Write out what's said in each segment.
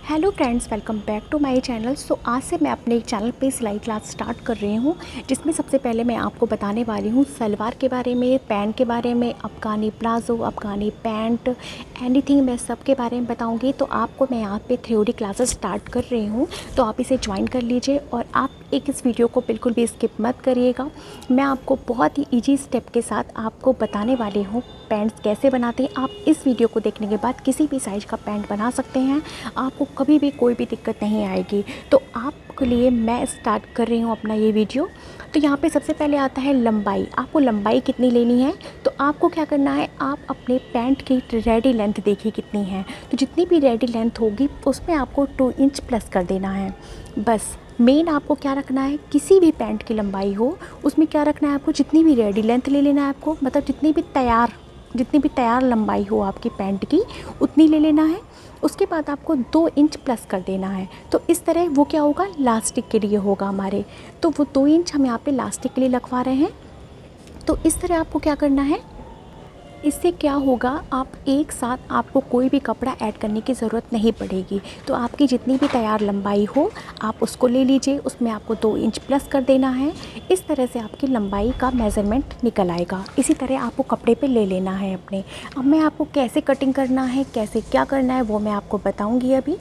Hello friends, welcome back to my channel. आज से मैं अपने चैनल पे सिलाई क्लास स्टार्ट कर रही हूँ, जिसमें सबसे पहले मैं आपको बताने वाली हूँ सलवार के बारे में, पैंट के बारे में, Afghani palazzo, Afghani pant, anything मैं सब के बारे में बताऊँगी। तो आपको मैं यहाँ पे थ्योरी क्लासेस स्टार्ट कर रही हूँ, तो आप इसे ज्वाइन कर लीजिए और आप इस वीडियो को बिल्कुल भी स्किप मत करिएगा। मैं आपको बहुत ही ईजी स्टेप के साथ आपको बताने वाली हूँ पैंट्स कैसे बनाते हैं। आप इस वीडियो को देखने के बाद किसी भी साइज़ का पैंट बना सकते हैं, आपको कभी भी कोई भी दिक्कत नहीं आएगी। तो आपके लिए मैं स्टार्ट कर रही हूँ अपना ये वीडियो। तो यहाँ पे सबसे पहले आता है लंबाई। आपको लंबाई कितनी लेनी है, तो आपको क्या करना है, आप अपने पैंट की रेडी लेंथ देखिए कितनी है। तो जितनी भी रेडी लेंथ होगी उसमें आपको 2 इंच प्लस कर देना है। बस मेन आपको क्या रखना है, किसी भी पैंट की लंबाई हो उसमें क्या रखना है, आपको जितनी भी रेडी लेंथ ले लेना है। आपको मतलब जितनी भी तैयार लंबाई हो आपकी पैंट की उतनी ले लेना है। उसके बाद आपको 2 इंच प्लस कर देना है। तो इस तरह वो क्या होगा, लास्टिक के लिए होगा हमारे। तो वो 2 इंच हम यहाँ पे लास्टिक के लिए लगवा रहे हैं। तो इस तरह आपको क्या करना है, इससे क्या होगा, आप एक साथ आपको कोई भी कपड़ा ऐड करने की ज़रूरत नहीं पड़ेगी। तो आपकी जितनी भी तैयार लंबाई हो आप उसको ले लीजिए, उसमें आपको 2 इंच प्लस कर देना है। इस तरह से आपकी लंबाई का मेज़रमेंट निकल आएगा। इसी तरह आपको कपड़े पे ले लेना है अपने। अब मैं आपको कैसे कटिंग करना है, कैसे क्या करना है वो मैं आपको बताऊँगी अभी।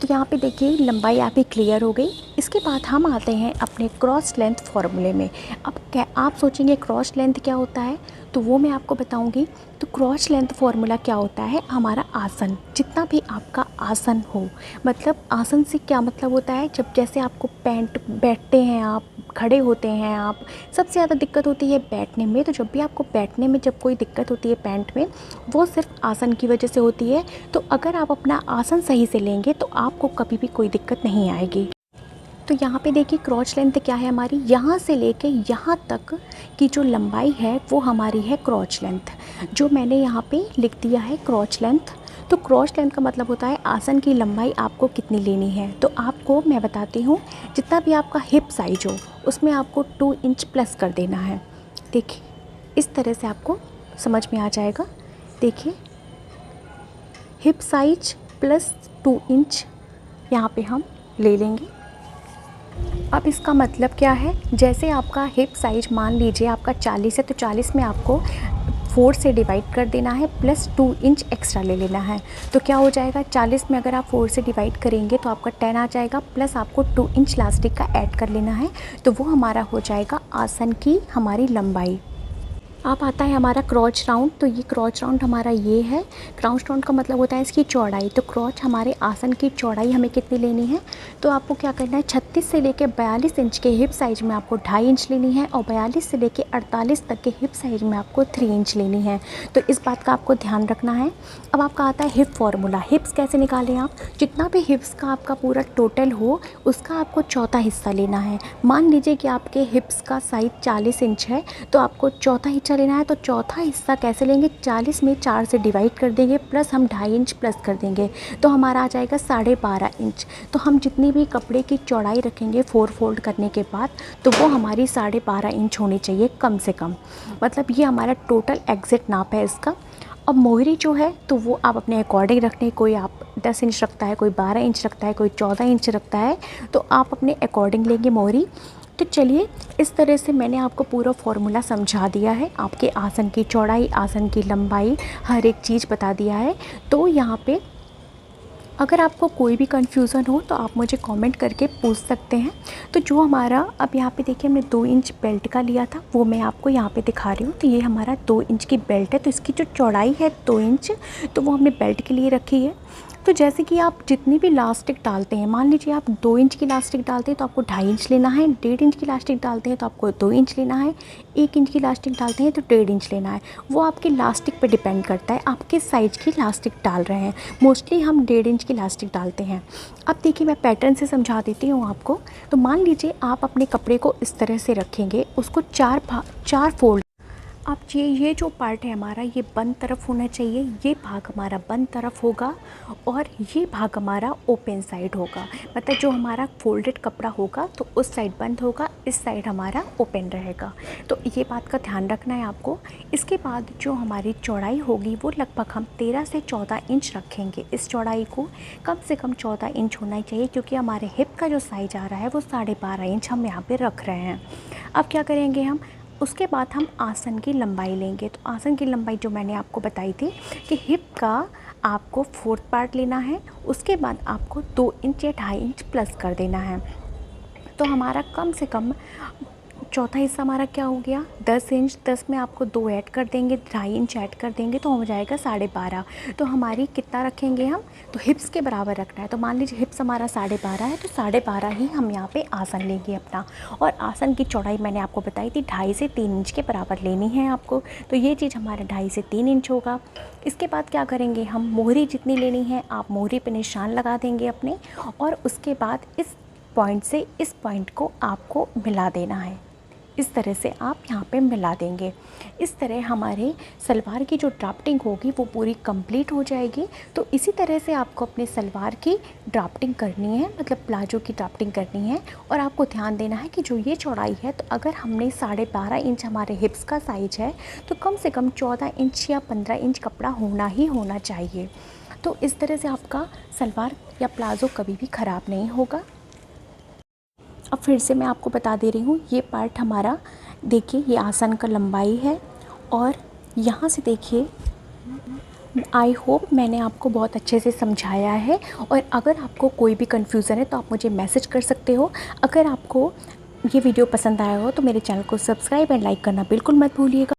तो यहाँ पे देखिए लंबाई आपकी क्लियर हो गई। इसके बाद हम आते हैं अपने क्रॉस लेंथ फार्मूले में। अब क्या आप सोचेंगे क्रॉस लेंथ क्या होता है, तो वो मैं आपको बताऊंगी। तो क्रॉस लेंथ फार्मूला क्या होता है, हमारा आसन, जितना भी आपका आसन हो। मतलब आसन से क्या मतलब होता है, जब जैसे आपको पैंट बैठते हैं, आप खड़े होते हैं, आप सबसे ज़्यादा दिक्कत होती है बैठने में। तो जब भी आपको बैठने में जब कोई दिक्कत होती है पैंट में, वो सिर्फ आसन की वजह से होती है। तो अगर आप अपना आसन सही से लेंगे तो आपको कभी भी कोई दिक्कत नहीं आएगी। तो यहाँ पे देखिए क्रॉच लेंथ क्या है हमारी, यहाँ से लेके यहाँ तक की जो लंबाई है वो हमारी है क्रॉच लेंथ, जो मैंने यहाँ पे लिख दिया है क्रॉच लेंथ। तो क्रॉच लेंथ का मतलब होता है आसन की लंबाई आपको कितनी लेनी है। तो आपको मैं बताती हूँ, जितना भी आपका हिप साइज हो उसमें आपको 2 इंच प्लस कर देना है। देखिए इस तरह से आपको समझ में आ जाएगा। देखिए हिप साइज प्लस 2 इंच यहाँ पे हम ले लेंगे। अब इसका मतलब क्या है, जैसे आपका हिप साइज मान लीजिए आपका 40 है, तो 40 में आपको 4 से डिवाइड कर देना है, प्लस 2 इंच एक्स्ट्रा ले लेना है। तो क्या हो जाएगा, 40 में अगर आप 4 से डिवाइड करेंगे तो आपका 10 आ जाएगा, प्लस आपको 2 इंच लास्टिक का ऐड कर लेना है। तो वो हमारा हो जाएगा आसन की हमारी लंबाई। अब आता है हमारा क्रॉच राउंड। तो ये क्रॉच राउंड हमारा ये है। क्रॉच राउंड का मतलब होता है इसकी चौड़ाई। तो क्रॉच हमारे आसन की चौड़ाई हमें कितनी लेनी है, तो आपको क्या करना है, 36 से लेके 42 इंच के हिप साइज़ में आपको 2.5 इंच लेनी है, और 42 से लेके 48 तक के हिप साइज़ में आपको 3 इंच लेनी है। तो इस बात का आपको ध्यान रखना है। अब आपका आता है हिप फार्मूला। हिप्स कैसे निकालें आप, जितना भी हिप्स का आपका पूरा टोटल हो उसका आपको चौथा हिस्सा लेना है। मान लीजिए कि आपके हिप्स का साइज़ 40 इंच है, तो आपको चौथा हिस्सा लेना है। तो चौथा हिस्सा कैसे लेंगे, 40 में 4 से डिवाइड कर देंगे, प्लस हम 2.5 इंच प्लस कर देंगे, तो हमारा आ जाएगा 12.5 इंच। तो हम जितनी भी कपड़े की चौड़ाई रखेंगे 4 फोल्ड करने के बाद, तो वो हमारी 12.5 इंच होनी चाहिए कम से कम। मतलब ये हमारा टोटल एग्जैक्ट नाप है इसका। अब मोहरी जो है तो वो आप अपने अकॉर्डिंग रखने, कोई आप 10 इंच रखता है, कोई 12 इंच रखता है, कोई 14 इंच रखता है, तो आप अपने अकॉर्डिंग लेंगे मोहरी। तो चलिए इस तरह से मैंने आपको पूरा फॉर्मूला समझा दिया है, आपके आसन की चौड़ाई, आसन की लंबाई, हर एक चीज़ बता दिया है। तो यहाँ पे अगर आपको कोई भी कन्फ्यूज़न हो तो आप मुझे कमेंट करके पूछ सकते हैं। तो जो हमारा अब यहाँ पे देखिए हमने 2 इंच बेल्ट का लिया था, वो मैं आपको यहाँ पे दिखा रही हूँ। तो ये हमारा 2 इंच की बेल्ट है, तो इसकी जो चौड़ाई है 2 इंच, तो वो हमने बेल्ट के लिए रखी है। तो जैसे कि आप जितनी भी लास्टिक डालते हैं, मान लीजिए आप 2 इंच की लास्टिक डालते हैं तो आपको 2.5 इंच लेना है, 1.5 इंच की लास्टिक डालते हैं तो आपको 2 इंच लेना है, 1 इंच की लास्टिक डालते हैं तो 1.5 इंच लेना है। वो आपकी लास्टिक पे डिपेंड करता है, आप किस साइज़ की लास्टिक डाल रहे हैं। मोस्टली हम 1.5 इंच की लास्टिक डालते हैं। अब देखिए मैं पैटर्न से समझा देती हूँ आपको। तो मान लीजिए आप अपने कपड़े को इस तरह से रखेंगे, उसको चार फोल्ड। अब ये जो पार्ट है हमारा, ये बंद तरफ होना चाहिए, ये भाग हमारा बंद तरफ होगा और ये भाग हमारा ओपन साइड होगा। मतलब जो हमारा फोल्डेड कपड़ा होगा तो उस साइड बंद होगा, इस साइड हमारा ओपन रहेगा। तो ये बात का ध्यान रखना है आपको। इसके बाद जो हमारी चौड़ाई होगी वो लगभग हम 13 से 14 इंच रखेंगे। इस चौड़ाई को कम से कम 14 इंच होना चाहिए, क्योंकि हमारे हिप का जो साइज आ रहा है वो 12.5 इंच हम यहाँ पे रख रहे हैं। अब क्या करेंगे हम, उसके बाद हम आसन की लंबाई लेंगे। तो आसन की लंबाई जो मैंने आपको बताई थी कि हिप का आपको 4th पार्ट लेना है, उसके बाद आपको 2 इंच या 2.5 इंच प्लस कर देना है। तो हमारा कम से कम चौथा हिस्सा हमारा क्या हो गया, 10 इंच। 10 में आपको 2 ऐड कर देंगे, 2.5 इंच ऐड कर देंगे तो हो जाएगा 12.5। तो हमारी कितना रखेंगे हम, तो हिप्स के बराबर रखना है। तो मान लीजिए हिप्स हमारा 12.5 है, तो 12.5 ही हम यहाँ पे आसन लेंगे अपना। और आसन की चौड़ाई मैंने आपको बताई थी 2.5 से 3 इंच के बराबर लेनी है आपको। तो ये चीज़ हमारा 2.5 से 3 इंच होगा। इसके बाद क्या करेंगे हम, मोहरी जितनी लेनी है आप मोहरी पे निशान लगा देंगे अपने, और उसके बाद इस पॉइंट से इस पॉइंट को आपको मिला देना है। इस तरह से आप यहाँ पे मिला देंगे। इस तरह हमारे सलवार की जो ड्राफ्टिंग होगी वो पूरी कंप्लीट हो जाएगी। तो इसी तरह से आपको अपने सलवार की ड्राफ्टिंग करनी है, मतलब प्लाजो की ड्राफ्टिंग करनी है। और आपको ध्यान देना है कि जो ये चौड़ाई है, तो अगर हमने 12.5 इंच हमारे हिप्स का साइज है तो कम से कम 14 इंच या 15 इंच कपड़ा होना ही होना चाहिए। तो इस तरह से आपका सलवार या प्लाज़ो कभी भी ख़राब नहीं होगा। अब फिर से मैं आपको बता दे रही हूँ, ये पार्ट हमारा देखिए, ये आसन का लंबाई है और यहाँ से देखिए, आई होप मैंने आपको बहुत अच्छे से समझाया है। और अगर आपको कोई भी कन्फ्यूज़न है तो आप मुझे मैसेज कर सकते हो। अगर आपको ये वीडियो पसंद आया हो तो मेरे चैनल को सब्सक्राइब एंड लाइक करना बिल्कुल मत भूलिएगा।